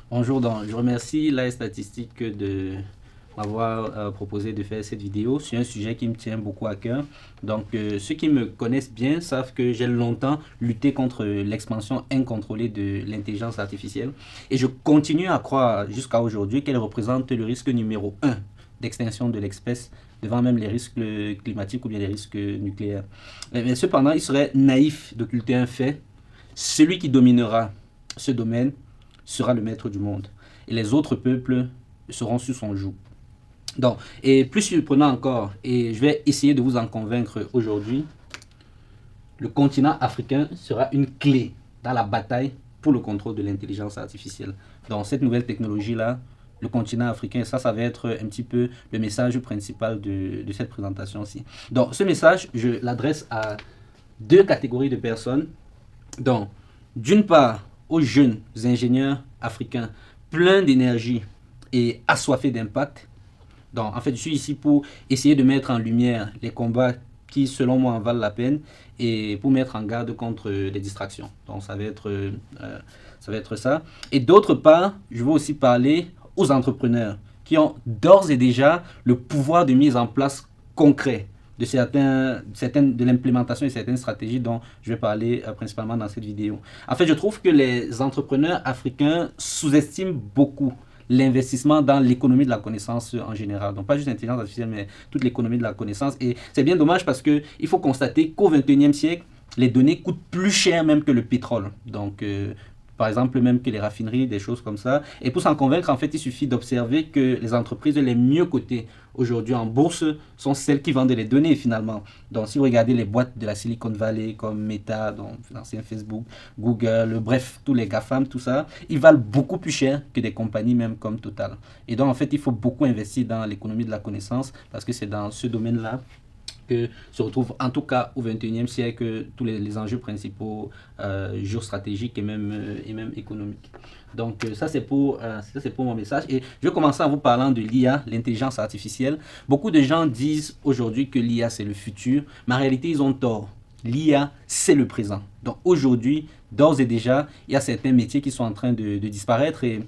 Bonjour, donc, je remercie la statistique de m'avoir proposé de faire cette vidéo sur un sujet qui me tient beaucoup à cœur. Donc, ceux qui me connaissent bien savent que j'ai longtemps lutté contre l'expansion incontrôlée de l'intelligence artificielle et je continue à croire jusqu'à aujourd'hui qu'elle représente le risque numéro un d'extinction de l'espèce devant même les risques climatiques ou bien les risques nucléaires. Mais cependant, il serait naïf d'occulter un fait. Celui qui dominera ce domaine sera le maître du monde. Et les autres peuples seront sous son joug. Donc, et plus surprenant encore, et je vais essayer de vous en convaincre aujourd'hui, le continent africain sera une clé dans la bataille pour le contrôle de l'intelligence artificielle. Dans cette nouvelle technologie-là, le continent africain, ça va être un petit peu le message principal de cette présentation-ci. Donc, ce message, je l'adresse à deux catégories de personnes. Donc, d'une part, aux jeunes ingénieurs africains pleins d'énergie et assoiffés d'impact. Donc, en fait, je suis ici pour essayer de mettre en lumière les combats qui, selon moi, en valent la peine et pour mettre en garde contre les distractions. Donc, ça va être ça. Et d'autre part, je veux aussi parler aux entrepreneurs qui ont d'ores et déjà le pouvoir de mise en place concret de l'implémentation de certaines stratégies dont je vais parler principalement dans cette vidéo. En fait, je trouve que les entrepreneurs africains sous-estiment beaucoup l'investissement dans l'économie de la connaissance en général. Donc, pas juste l'intelligence artificielle, mais toute l'économie de la connaissance. Et c'est bien dommage parce qu'il faut constater qu'au XXIe siècle, les données coûtent plus cher même que le pétrole. Donc, par exemple, même que les raffineries, des choses comme ça. Et pour s'en convaincre, en fait, il suffit d'observer que les entreprises les mieux cotées aujourd'hui en bourse sont celles qui vendent les données finalement. Donc, si vous regardez les boîtes de la Silicon Valley comme Meta, donc l'ancien Facebook, Google, bref, tous les GAFAM, tout ça, ils valent beaucoup plus cher que des compagnies même comme Total. Et donc, en fait, il faut beaucoup investir dans l'économie de la connaissance parce que c'est dans ce domaine-là que se retrouvent en tout cas au XXIe siècle tous les enjeux principaux géostratégiques et même économiques. Donc ça c'est pour mon message et je vais commencer en vous parlant de l'IA, l'intelligence artificielle. Beaucoup de gens disent aujourd'hui que l'IA c'est le futur, mais en réalité ils ont tort. L'IA c'est le présent. Donc aujourd'hui, d'ores et déjà, il y a certains métiers qui sont en train de disparaître et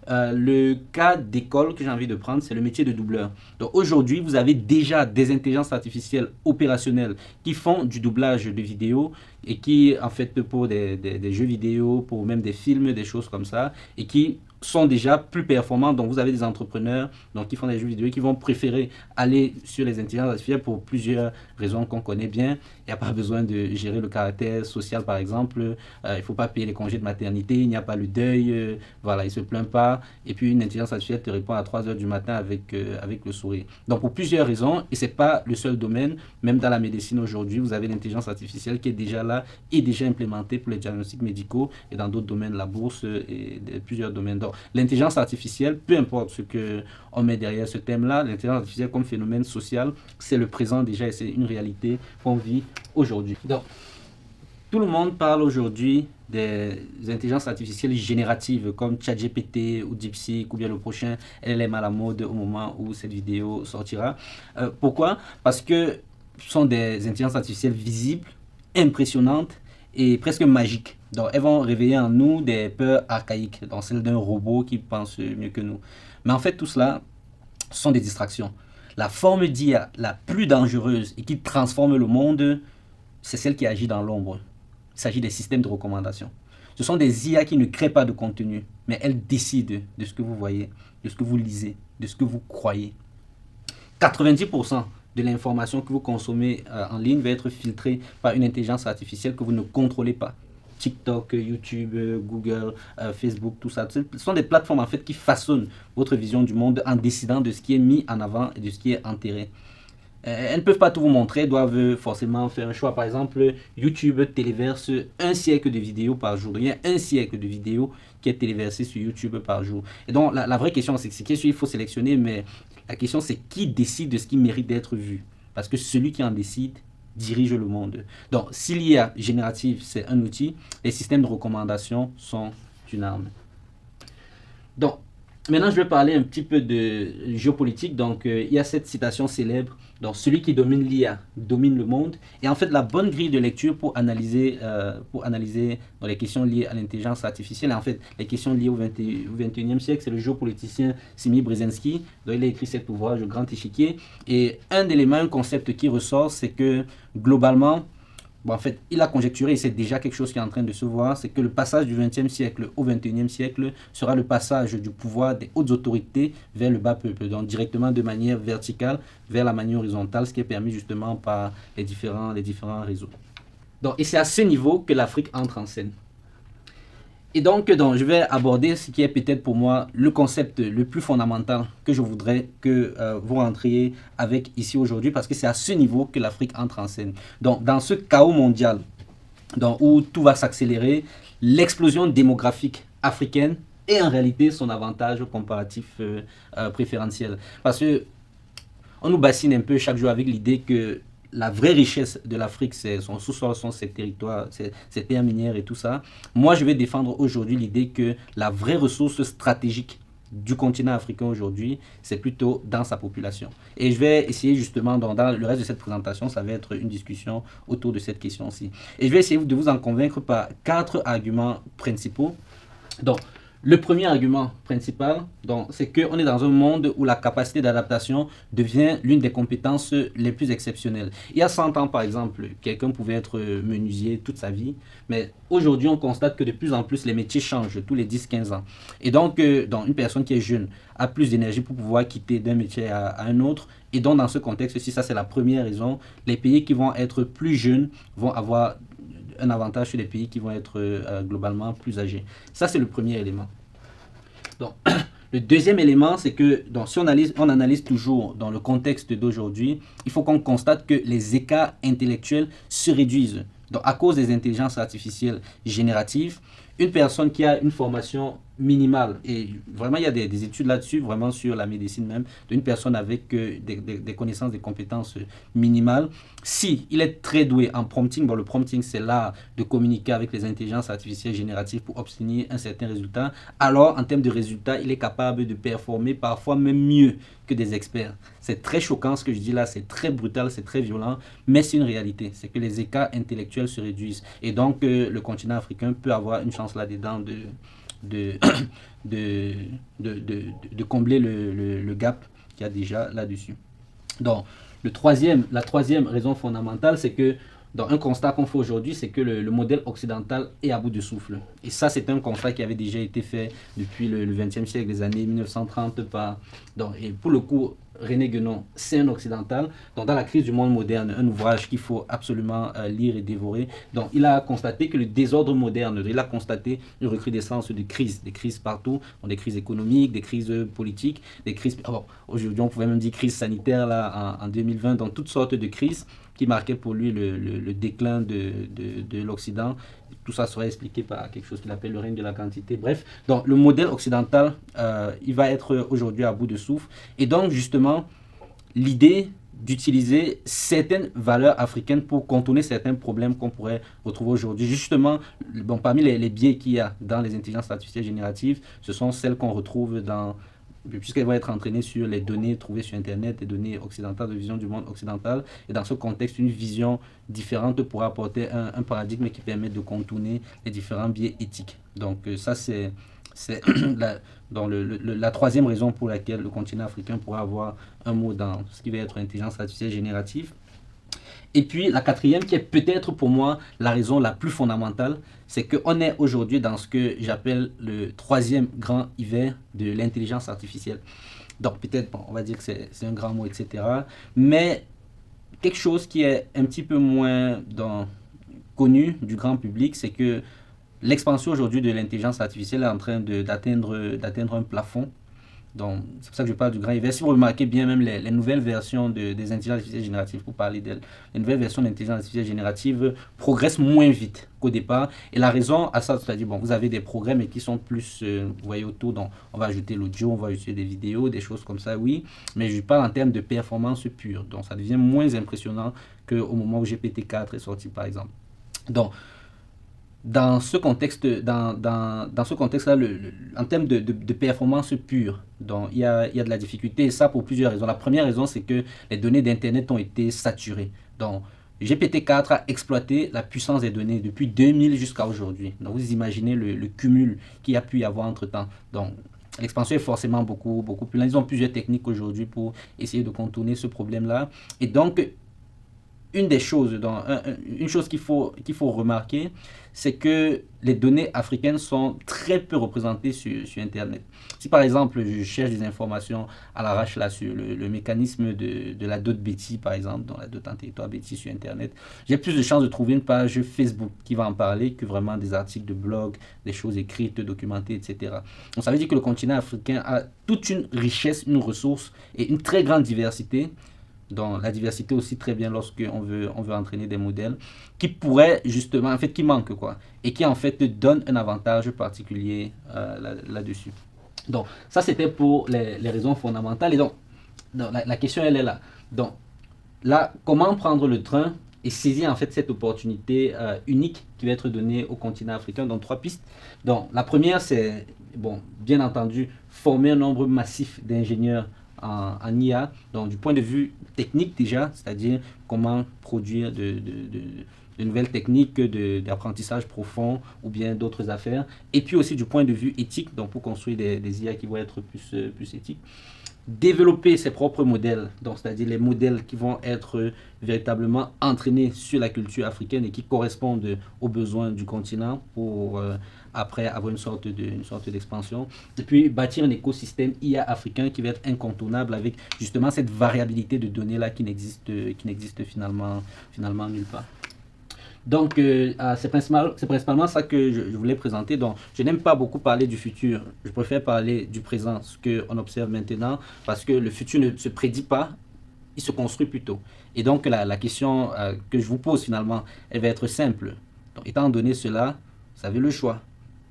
le cas d'école que j'ai envie de prendre, c'est le métier de doubleur. Donc aujourd'hui, vous avez déjà des intelligences artificielles opérationnelles qui font du doublage de vidéos et qui, en fait, pour des jeux vidéo, pour même des films, des choses comme ça, et qui sont déjà plus performants. Donc vous avez des entrepreneurs donc, qui font des jeux vidéo qui vont préférer aller sur les intelligences artificielles pour plusieurs raisons qu'on connaît bien. Il n'y a pas besoin de gérer le caractère social par exemple. Il ne faut pas payer les congés de maternité, il n'y a pas le deuil, voilà, il ne se plaint pas. Et puis une intelligence artificielle te répond à 3 heures du matin avec le sourire. Donc pour plusieurs raisons, et ce n'est pas le seul domaine, même dans la médecine aujourd'hui, vous avez l'intelligence artificielle qui est déjà là et déjà implémentée pour les diagnostics médicaux et dans d'autres domaines, la bourse et plusieurs domaines. Donc l'intelligence artificielle, peu importe ce qu'on met derrière ce thème-là, l'intelligence artificielle comme phénomène social, c'est le présent déjà et c'est une réalité qu'on vit aujourd'hui. Donc, tout le monde parle aujourd'hui des intelligences artificielles génératives comme ChatGPT ou DeepSeek ou bien le prochain LLM à la mode au moment où cette vidéo sortira. Pourquoi? Parce que ce sont des intelligences artificielles visibles, impressionnantes et presque magiques. Donc, elles vont réveiller en nous des peurs archaïques, donc celles d'un robot qui pense mieux que nous. Mais en fait, tout cela, ce sont des distractions. La forme d'IA la plus dangereuse et qui transforme le monde, c'est celle qui agit dans l'ombre. Il s'agit des systèmes de recommandation. Ce sont des IA qui ne créent pas de contenu, mais elles décident de ce que vous voyez, de ce que vous lisez, de ce que vous croyez. 90% de l'information que vous consommez en ligne va être filtrée par une intelligence artificielle que vous ne contrôlez pas. TikTok, YouTube, Google, Facebook, tout ça. Ce sont des plateformes en fait qui façonnent votre vision du monde en décidant de ce qui est mis en avant et de ce qui est enterré. Elles ne peuvent pas tout vous montrer, doivent forcément faire un choix. Par exemple, YouTube téléverse un siècle de vidéos par jour. Il y a un siècle de vidéos qui est téléversé sur YouTube par jour. Et donc, la vraie question, c'est qu'est-ce qu'il faut sélectionner, mais la question, c'est qui décide de ce qui mérite d'être vu. Parce que celui qui en décide dirige le monde. Donc, s'il y a générative, c'est un outil, les systèmes de recommandation sont une arme. Donc, Maintenant, je vais parler un petit peu de géopolitique. Donc, il y a cette citation célèbre. Donc, celui qui domine l'IA domine le monde. Et en fait, la bonne grille de lecture pour analyser dans les questions liées à l'intelligence artificielle, et en fait, les questions liées au 21e siècle, c'est le géopoliticien Simi Brzezinski. Donc, il a écrit cet ouvrage, Le Grand Échiquier. Et un élément, un concept qui ressort, c'est que globalement, bon, en fait, il a conjecturé, et c'est déjà quelque chose qui est en train de se voir, c'est que le passage du 20e siècle au 21e siècle sera le passage du pouvoir des hautes autorités vers le bas peuple, donc directement de manière verticale vers la manière horizontale, ce qui est permis justement par les différents réseaux. Donc, et c'est à ce niveau que l'Afrique entre en scène. Et donc, je vais aborder ce qui est peut-être pour moi le concept le plus fondamental que je voudrais que vous rentriez avec ici aujourd'hui, parce que c'est à ce niveau que l'Afrique entre en scène. Donc, dans ce chaos mondial où tout va s'accélérer, l'explosion démographique africaine est en réalité son avantage comparatif préférentiel. Parce que on nous bassine un peu chaque jour avec l'idée que la vraie richesse de l'Afrique, c'est son sous-sol, sont ses territoires, ses terres minières et tout ça. Moi, je vais défendre aujourd'hui l'idée que la vraie ressource stratégique du continent africain aujourd'hui, c'est plutôt dans sa population. Et je vais essayer justement, dans le reste de cette présentation, ça va être une discussion autour de cette question-ci. Et je vais essayer de vous en convaincre par 4 arguments principaux. Donc, le premier argument principal, c'est qu'on est dans un monde où la capacité d'adaptation devient l'une des compétences les plus exceptionnelles. Il y a 100 ans, par exemple, quelqu'un pouvait être menuisier toute sa vie, mais aujourd'hui, on constate que de plus en plus, les métiers changent tous les 10-15 ans. Et donc, une personne qui est jeune a plus d'énergie pour pouvoir quitter d'un métier à un autre. Et donc, dans ce contexte-ci, ça c'est la première raison, les pays qui vont être plus jeunes vont avoir un avantage sur les pays qui vont être globalement plus âgés. Ça, c'est le premier élément. Donc, le deuxième élément, c'est que si on analyse toujours dans le contexte d'aujourd'hui, il faut qu'on constate que les écarts intellectuels se réduisent. Donc, à cause des intelligences artificielles génératives, une personne qui a une formation minimale, et vraiment il y a des études là-dessus, vraiment sur la médecine même, d'une personne avec des connaissances, des compétences minimales, si il est très doué en prompting, le prompting c'est l'art de communiquer avec les intelligences artificielles génératives pour obtenir un certain résultat, alors en termes de résultats, il est capable de performer parfois même mieux que des experts. C'est très choquant ce que je dis là, c'est très brutal, c'est très violent, mais c'est une réalité, c'est que les écarts intellectuels se réduisent. Et donc le continent africain peut avoir une chance là-dedans de combler le gap qu'il y a déjà là-dessus. Donc, la troisième raison fondamentale, c'est que dans un constat qu'on fait aujourd'hui, c'est que le modèle occidental est à bout de souffle. Et ça, c'est un constat qui avait déjà été fait depuis le XXe siècle, les années 1930 et pour le coup, René Guénon, c'est un occidental. Donc, dans la crise du monde moderne, un ouvrage qu'il faut absolument lire et dévorer. Donc, il a constaté que le désordre moderne, il a constaté une recrudescence de crises, des crises partout, des crises économiques, des crises politiques, des crises. Aujourd'hui, on pouvait même dire crise sanitaire là en 2020, donc toutes sortes de crises qui marquaient pour lui le déclin de l'Occident. Tout ça serait expliqué par quelque chose qu'il appelle le règne de la quantité. Bref, donc le modèle occidental, il va être aujourd'hui à bout de souffle. Et donc, justement, l'idée d'utiliser certaines valeurs africaines pour contourner certains problèmes qu'on pourrait retrouver aujourd'hui. Justement, parmi les biais qu'il y a dans les intelligences artificielles génératives, ce sont celles qu'on retrouve puisqu'elles vont être entraînées sur les données trouvées sur Internet, les données occidentales, de vision du monde occidental. Et dans ce contexte, une vision différente pourra apporter un paradigme qui permet de contourner les différents biais éthiques. Donc ça, c'est la troisième raison pour laquelle le continent africain pourra avoir un mot dans ce qui va être l'intelligence artificielle générative. Et puis la quatrième, qui est peut-être pour moi la raison la plus fondamentale, c'est qu'on est aujourd'hui dans ce que j'appelle le troisième grand hiver de l'intelligence artificielle. Donc peut-être, on va dire que c'est un grand mot, etc. Mais quelque chose qui est un petit peu moins connu du grand public, c'est que l'expansion aujourd'hui de l'intelligence artificielle est en train d'atteindre un plafond. Donc, c'est pour ça que je parle du grand hiver. Si vous remarquez bien, même les nouvelles versions des intelligences artificielles génératives, pour parler d'elles, les nouvelles versions d'intelligence artificielle générative progressent moins vite qu'au départ. Et la raison à ça, c'est-à-dire, vous avez des progrès, mais qui sont plus, vous voyez, autour. Donc, on va ajouter l'audio, on va ajouter des vidéos, des choses comme ça, oui. Mais je parle en termes de performance pure. Donc, ça devient moins impressionnant qu'au moment où GPT-4 est sorti, par exemple. Donc, dans ce contexte, dans ce contexte-là, en termes de performance pure, donc il y a de la difficulté, et ça pour plusieurs raisons. La première raison, c'est que les données d'Internet ont été saturées. Donc, GPT-4 a exploité la puissance des données depuis 2000 jusqu'à aujourd'hui. Donc, vous imaginez le cumul qu'il y a pu y avoir entre-temps. Donc, l'expansion est forcément beaucoup plus lente. Ils ont plusieurs techniques aujourd'hui pour essayer de contourner ce problème-là. Et donc, une des choses, une chose qu'il faut remarquer, c'est que les données africaines sont très peu représentées sur Internet. Si par exemple je cherche des informations à l'arrache là sur le mécanisme de la dot Betty, par exemple, dans la dot en territoire Betty sur Internet, j'ai plus de chances de trouver une page Facebook qui va en parler que vraiment des articles de blog, des choses écrites, documentées, etc. Donc ça veut dire que le continent africain a toute une richesse, une ressource et une très grande diversité, donc la diversité aussi très bien lorsque on veut entraîner des modèles qui pourraient justement, en fait, qui manquent quoi, et qui en fait donnent un avantage particulier là-dessus. Donc ça c'était pour les raisons fondamentales. Et donc la question elle est là. Donc là, comment prendre le train et saisir en fait cette opportunité unique qui va être donnée au continent africain dans trois pistes. Donc la première c'est, bon, bien entendu, former un nombre massif d'ingénieurs en IA, donc du point de vue technique déjà, c'est-à-dire comment produire de nouvelles techniques d'apprentissage profond ou bien d'autres affaires, et puis aussi du point de vue éthique, donc pour construire des IA qui vont être plus éthiques. Développer ses propres modèles, donc c'est-à-dire les modèles qui vont être véritablement entraînés sur la culture africaine et qui correspondent aux besoins du continent pour après avoir une sorte d'expansion. Et puis bâtir un écosystème IA africain qui va être incontournable avec justement cette variabilité de données là qui n'existe finalement nulle part. Donc, c'est principalement ça que je voulais présenter. Donc, je n'aime pas beaucoup parler du futur. Je préfère parler du présent, ce qu'on observe maintenant, parce que le futur ne se prédit pas, il se construit plutôt. Et donc, la question que je vous pose finalement, elle va être simple. Donc, étant donné cela, vous avez le choix.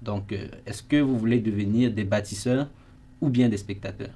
Donc, est-ce que vous voulez devenir des bâtisseurs ou bien des spectateurs?